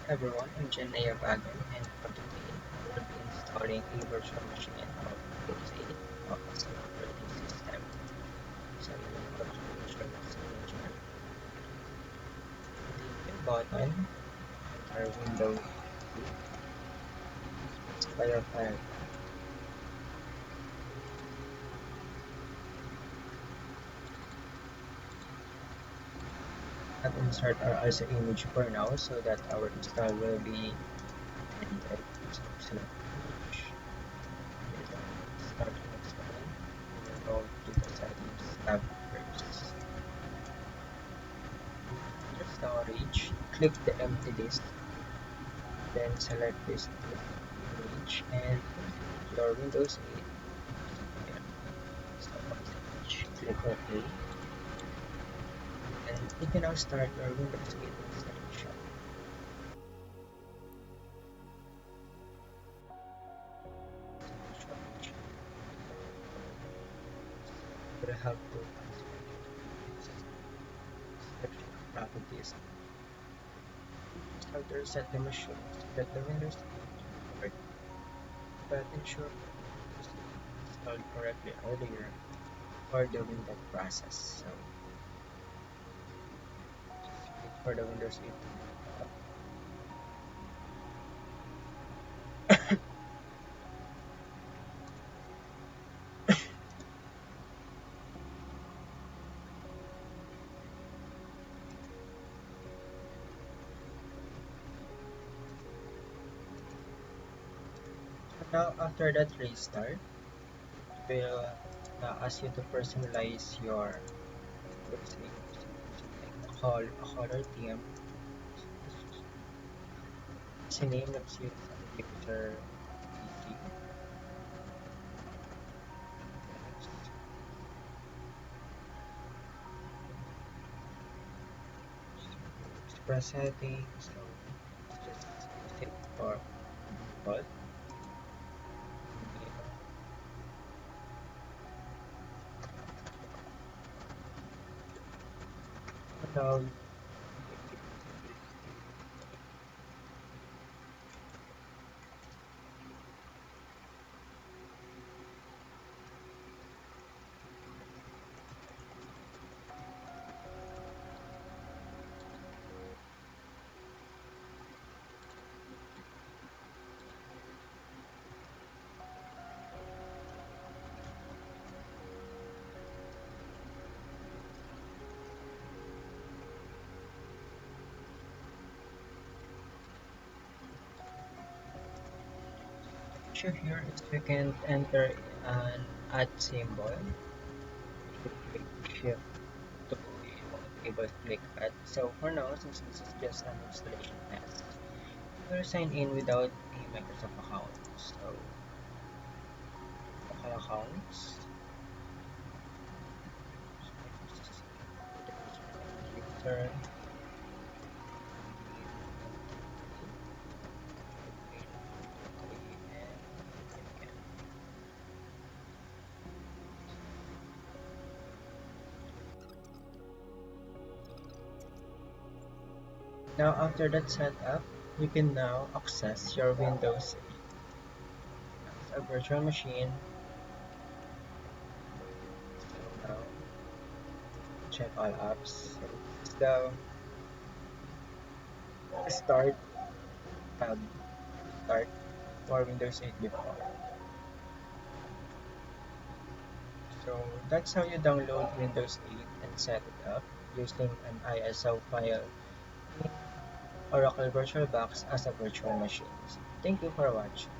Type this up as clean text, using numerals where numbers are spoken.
Everyone, I'm Jen Bagan, and for today, we'll be installing a virtual machine of Windows 8 as an operating system. So without much explanation, click the button, enter Windows 8, specify your file and insert our ISO image for now so that our install will be attended. So select image, start installing. We will go to the settings tab first. Under storage, click the empty disk, then select this image and your Windows 8 file. So click OK, and you can now start your Windows 8 installation. You will have to selection of properties. How to reset the machine that the Windows 8 work, but ensure Windows 8 installed correctly earlier or during that process. So just wait for the Windows 8 to boot up. Now after that restart, will ask you to personalize your website using a color theme. It's a name that's used on the user PC. Express settings, so just set for default. Now issue here is we can enter an add symbol. You click shift to be able to click add. So for now, since this is just an installation test, we'll sign in without a Microsoft account. So local accounts, user, now after that setup, you can now access your Windows 8 as a virtual machine. So now check all apps. So this is the start tab, start for Windows 8 default. So that's how you download Windows 8 and set it up using an ISO file in Oracle VirtualBox as a virtual machine. Thank you for watching.